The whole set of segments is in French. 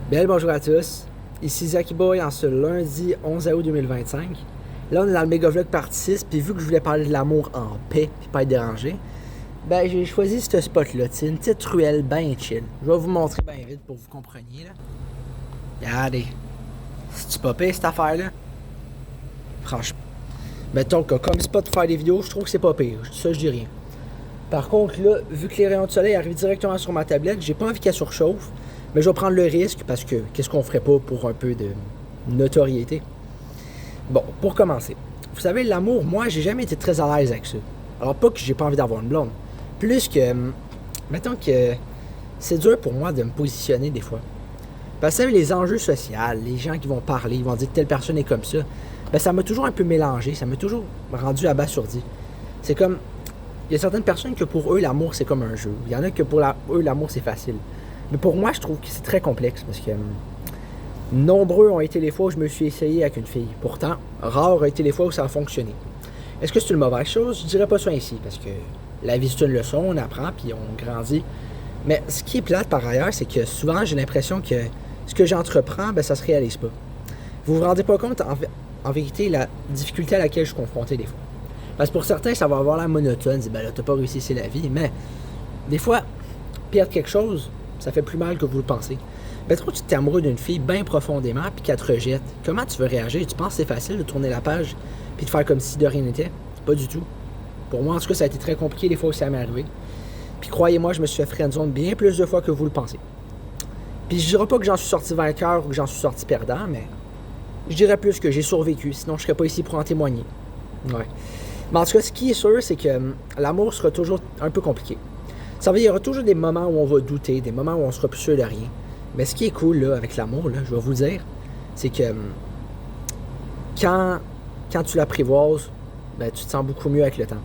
Belle bonjour à tous, ici Zaki Boy en ce lundi 11 août 2025. Là on est dans le méga vlog partie 6, puis vu que je voulais parler de l'amour en paix, puis pas être dérangé, ben j'ai choisi ce spot là, une petite ruelle bien chill. Je vais vous montrer bien vite pour que vous compreniez là. Regardez, c'est-tu pas pire cette affaire là? Franchement. Mettons que comme spot pour faire des vidéos, je trouve que c'est pas pire, ça je dis rien. Par contre là, vu que les rayons de soleil arrivent directement sur ma tablette, j'ai pas envie qu'elle surchauffe. Mais je vais prendre le risque parce que qu'est-ce qu'on ferait pas pour un peu de notoriété? Bon, pour commencer, vous savez, l'amour, moi, j'ai jamais été très à l'aise avec ça. Alors, pas que j'ai pas envie d'avoir une blonde. Plus que, mettons que c'est dur pour moi de me positionner des fois. Parce que vous savez, les enjeux sociaux, les gens qui vont parler, ils vont dire que telle personne est comme ça, ben ça m'a toujours un peu mélangé, ça m'a toujours rendu abasourdi. C'est comme, il y a certaines personnes que pour eux, l'amour, c'est comme un jeu. Il y en a que pour eux, l'amour, c'est facile. Mais pour moi, je trouve que c'est très complexe parce que nombreux ont été les fois où je me suis essayé avec une fille. Pourtant, rares ont été les fois où ça a fonctionné. Est-ce que c'est une mauvaise chose? Je dirais pas ça ici parce que la vie c'est une leçon, on apprend puis on grandit. Mais ce qui est plate par ailleurs, c'est que souvent j'ai l'impression que ce que j'entreprends, ben ça se réalise pas. Vous vous rendez pas compte en vérité la difficulté à laquelle je suis confronté des fois. Parce que pour certains, ça va avoir l'air monotone, ben là t'as pas réussi, c'est la vie. Mais des fois, perdre quelque chose, ça fait plus mal que vous le pensez. Ben trop tu t'es amoureux d'une fille bien profondément puis qu'elle te rejette. Comment tu veux réagir? Tu penses que c'est facile de tourner la page puis de faire comme si de rien n'était? Pas du tout. Pour moi, en tout cas, ça a été très compliqué les fois où ça m'est arrivé. Puis croyez-moi, je me suis fait friendzone bien plus de fois que vous le pensez. Puis je dirais pas que j'en suis sorti vainqueur ou que j'en suis sorti perdant, mais je dirais plus que j'ai survécu, sinon je serais pas ici pour en témoigner. Ouais. Mais en tout cas, ce qui est sûr, c'est que l'amour sera toujours un peu compliqué. Ça veut dire qu'il y aura toujours des moments où on va douter, des moments où on sera plus sûr de rien. Mais ce qui est cool là, avec l'amour, là, je vais vous dire, c'est que quand tu l'apprivoises, ben, tu te sens beaucoup mieux avec le temps.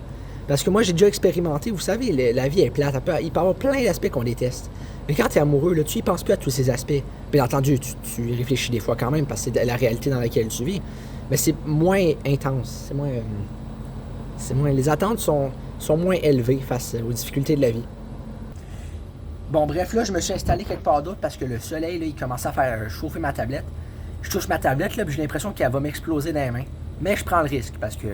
Parce que moi, j'ai déjà expérimenté, vous savez, la vie est plate, il peut y avoir plein d'aspects qu'on déteste. Mais quand tu es amoureux, là, tu y penses plus à tous ces aspects. Bien entendu, tu réfléchis des fois quand même, parce que c'est la réalité dans laquelle tu vis. Mais c'est moins intense, c'est moins les attentes sont moins élevées face aux difficultés de la vie. Bon, bref, là, je me suis installé quelque part d'autre parce que le soleil, là, il commençait à faire chauffer ma tablette. Je touche ma tablette, là, puis j'ai l'impression qu'elle va m'exploser dans les mains. Mais je prends le risque parce que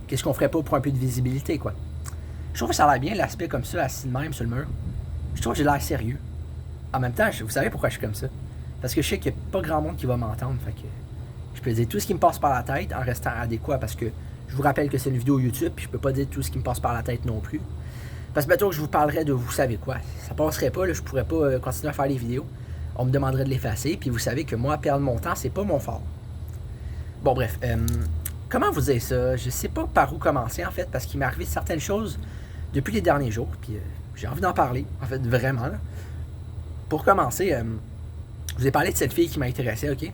qu'est-ce qu'on ferait pas pour un peu de visibilité, quoi. Je trouve que ça a l'air bien, l'aspect comme ça, assis de même sur le mur. Je trouve que j'ai l'air sérieux. En même temps, vous savez pourquoi je suis comme ça? Parce que je sais qu'il n'y a pas grand monde qui va m'entendre, fait que je peux dire tout ce qui me passe par la tête en restant adéquat parce que je vous rappelle que c'est une vidéo YouTube, puis je peux pas dire tout ce qui me passe par la tête non plus. Parce que mettons que je vous parlerais de vous savez quoi, ça passerait pas, là, je pourrais pas continuer à faire les vidéos. On me demanderait de l'effacer, puis vous savez que moi, perdre mon temps, c'est pas mon fort. Bon bref, comment vous dire ça? Je sais pas par où commencer en fait, parce qu'il m'est arrivé certaines choses depuis les derniers jours, puis j'ai envie d'en parler, en fait, vraiment. Là. Pour commencer, je vous ai parlé de cette fille qui m'intéressait, ok?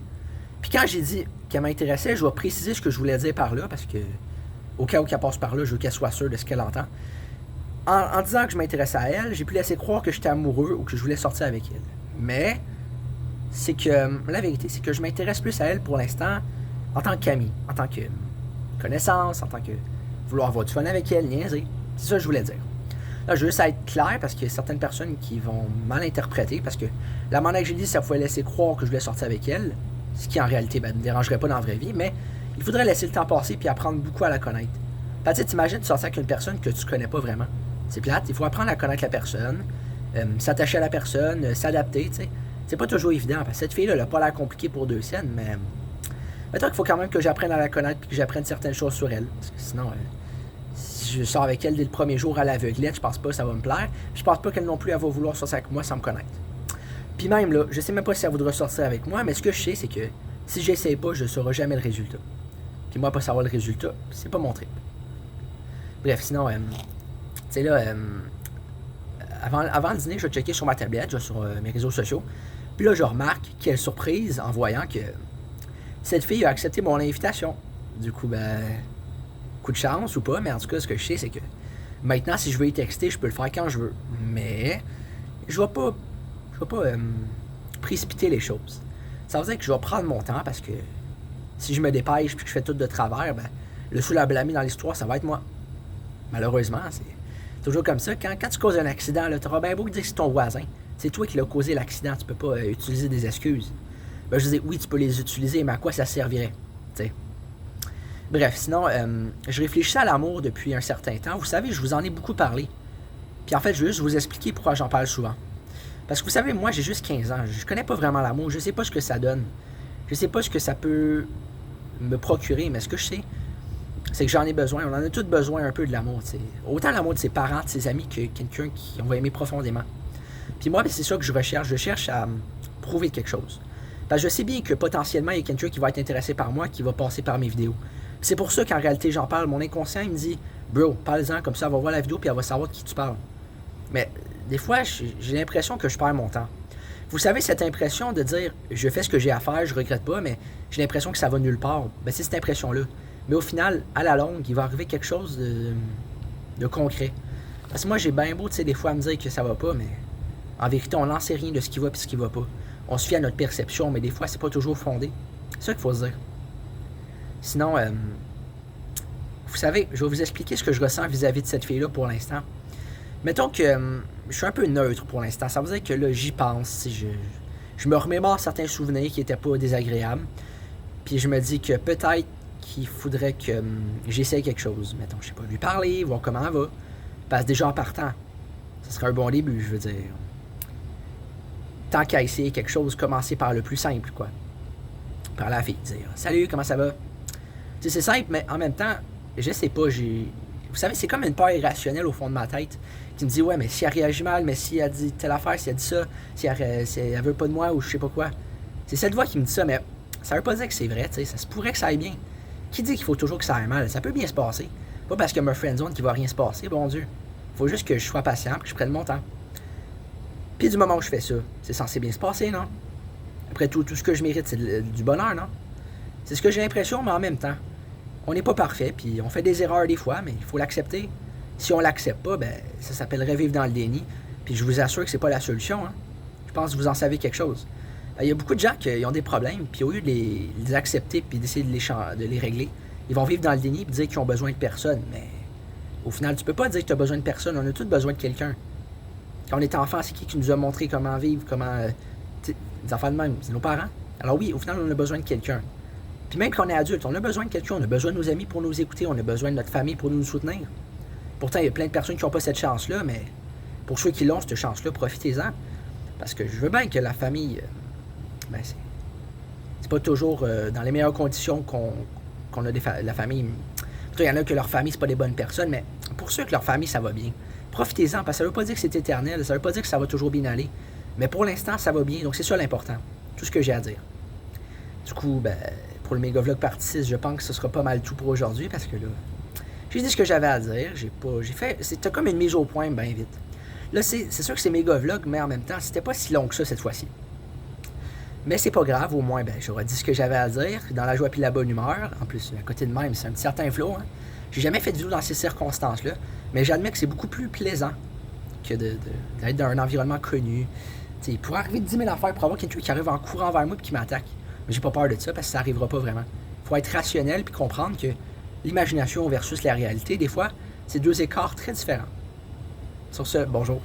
Puis quand j'ai dit qu'elle m'intéressait, je vais préciser ce que je voulais dire par là, parce que au cas où qu'elle passe par là, je veux qu'elle soit sûre de ce qu'elle entend. En disant que je m'intéressais à elle, j'ai pu laisser croire que j'étais amoureux ou que je voulais sortir avec elle. Mais, c'est que, la vérité, c'est que je m'intéresse plus à elle pour l'instant en tant qu'amie, en tant que connaissance, en tant que vouloir avoir du fun avec elle, niaiser. C'est ça que je voulais dire. Là, je veux juste être clair parce qu'il y a certaines personnes qui vont mal interpréter parce que la manière que j'ai dit, ça pouvait laisser croire que je voulais sortir avec elle, ce qui en réalité ne me dérangerait pas dans la vraie vie, mais il faudrait laisser le temps passer puis apprendre beaucoup à la connaître. Fait que t'imagines de sortir avec une personne que tu connais pas vraiment. C'est plate, il faut apprendre à connaître la personne, s'attacher à la personne, s'adapter, tu sais. C'est pas toujours évident, parce que cette fille-là, elle a pas l'air compliquée pour deux scènes, mais mettons qu'il faut quand même que j'apprenne à la connaître et que j'apprenne certaines choses sur elle. Parce que sinon, si je sors avec elle dès le premier jour à l'aveuglette, je pense pas que ça va me plaire. Je pense pas qu'elle non plus, elle va vouloir sortir avec moi sans me connaître. Puis même là, je sais même pas si elle voudra sortir avec moi, mais ce que je sais, c'est que si j'essaye pas, je saurai jamais le résultat. Puis moi, pas savoir le résultat, c'est pas mon trip. Bref, sinon, tu sais là, avant le dîner, je vais checker sur ma tablette, je vais sur mes réseaux sociaux. Puis là, je remarque, quelle surprise, en voyant que cette fille a accepté mon invitation. Du coup, ben, coup de chance ou pas, mais en tout cas, ce que je sais, c'est que maintenant, si je veux y texter, je peux le faire quand je veux. Mais, je vais pas précipiter les choses. Ça veut dire que je vais prendre mon temps parce que si je me dépêche et que je fais tout de travers, ben, le seul à blâmer dans l'histoire, ça va être moi. Malheureusement, c'est toujours comme ça. Quand tu causes un accident, tu auras bien beau dire que c'est ton voisin. C'est toi qui l'as causé l'accident, tu peux pas utiliser des excuses. Ben, je disais, oui, tu peux les utiliser, mais à quoi ça servirait? T'sais. Bref, sinon, je réfléchissais à l'amour depuis un certain temps. Vous savez, je vous en ai beaucoup parlé. Puis en fait, je vais juste vous expliquer pourquoi j'en parle souvent. Parce que vous savez, moi, j'ai juste 15 ans. Je connais pas vraiment l'amour. Je sais pas ce que ça donne. Je sais pas ce que ça peut me procurer. Mais ce que je sais, c'est que j'en ai besoin. On en a tous besoin un peu de l'amour. T'sais. Autant l'amour de ses parents, de ses amis, que quelqu'un qu'on va aimer profondément. Puis moi, ben, c'est ça que je recherche. Je cherche à prouver quelque chose. Parce que je sais bien que potentiellement, il y a quelqu'un qui va être intéressé par moi, qui va passer par mes vidéos. C'est pour ça qu'en réalité, j'en parle. Mon inconscient, il me dit, bro, parle-en, comme ça, elle va voir la vidéo, puis elle va savoir de qui tu parles. Mais des fois, j'ai l'impression que je perds mon temps. Vous savez, cette impression de dire, je fais ce que j'ai à faire, je regrette pas, mais j'ai l'impression que ça va nulle part. Ben, c'est cette impression-là. Mais au final, à la longue, il va arriver quelque chose de concret. Parce que moi, j'ai bien beau, tu sais, des fois, à me dire que ça va pas, mais en vérité, on n'en sait rien de ce qui va et ce qui va pas. On se fie à notre perception, mais des fois, c'est pas toujours fondé. C'est ça qu'il faut se dire. Sinon, vous savez, je vais vous expliquer ce que je ressens vis-à-vis de cette fille-là pour l'instant. Mettons que je suis un peu neutre pour l'instant. Ça veut dire que là, j'y pense. Je me remémore certains souvenirs qui n'étaient pas désagréables. Puis je me dis que peut-être qu'il faudrait que j'essaye quelque chose. Mettons, je sais pas, lui parler, voir comment elle va. Parce que déjà en partant, ce serait un bon début, je veux dire. Tant qu'à essayer quelque chose, commencer par le plus simple, quoi. Parler à la fille, dire « Salut, comment ça va? » Tu sais, c'est simple, mais en même temps, je sais pas, vous savez, c'est comme une peur irrationnelle au fond de ma tête qui me dit « Ouais, mais si elle réagit mal, mais si elle dit telle affaire, si elle dit ça, si elle veut pas de moi ou je sais pas quoi. » C'est cette voix qui me dit ça, mais ça veut pas dire que c'est vrai, tu sais, ça se pourrait que ça aille bien. Qui dit qu'il faut toujours que ça aille mal? Ça peut bien se passer. Pas parce que ma friendzone qu'il va rien se passer, bon Dieu. Faut juste que je sois patient et que je prenne mon temps. Puis du moment où je fais ça, c'est censé bien se passer, non? Après tout ce que je mérite, c'est du bonheur, non? C'est ce que j'ai l'impression, mais en même temps, on n'est pas parfait, puis on fait des erreurs des fois, mais il faut l'accepter. Si on l'accepte pas, ben ça s'appellerait vivre dans le déni. Puis je vous assure que c'est pas la solution, hein? Je pense que vous en savez quelque chose. Il y a beaucoup de gens qui ont des problèmes, puis au lieu de les accepter puis d'essayer de les régler, ils vont vivre dans le déni et dire qu'ils ont besoin de personne. Mais au final, tu peux pas dire que tu as besoin de personne. On a tous besoin de quelqu'un. Quand on était enfant, c'est qui nous a montré comment vivre, comment... des enfants de même, c'est nos parents. Alors oui, au final, on a besoin de quelqu'un. Puis même quand on est adulte, on a besoin de quelqu'un. On a besoin de nos amis pour nous écouter. On a besoin de notre famille pour nous soutenir. Pourtant, il y a plein de personnes qui n'ont pas cette chance-là, mais pour ceux qui l'ont, cette chance-là, profitez-en. Parce que je veux bien que la famille... ben c'est pas toujours dans les meilleures conditions qu'on a la famille. Il y en a que leur famille, c'est pas des bonnes personnes, mais pour ceux que leur famille, ça va bien. Profitez-en, parce que ça veut pas dire que c'est éternel, ça veut pas dire que ça va toujours bien aller. Mais pour l'instant, ça va bien, donc c'est ça l'important. Tout ce que j'ai à dire. Du coup, ben, pour le Méga Vlog partie 6, je pense que ce sera pas mal tout pour aujourd'hui, parce que là, j'ai dit ce que j'avais à dire, j'ai fait, c'était comme une mise au point bien vite. Là, c'est sûr que c'est Méga Vlog, mais en même temps, c'était pas si long que ça cette fois-ci. Mais c'est pas grave, au moins, ben, j'aurais dit ce que j'avais à dire, dans la joie puis la bonne humeur. En plus, à côté de même, c'est un certain flow, hein. J'ai jamais fait de vidéo dans ces circonstances-là, mais j'admets que c'est beaucoup plus plaisant que d'être dans un environnement connu. T'sais, il pourrait arriver de 10 000 affaires pour avoir quelqu'un qui arrive en courant vers moi et qui m'attaque. Mais j'ai pas peur de ça parce que ça arrivera pas vraiment. Il faut être rationnel puis comprendre que l'imagination versus la réalité, des fois, c'est deux écarts très différents. Sur ce, bonjour.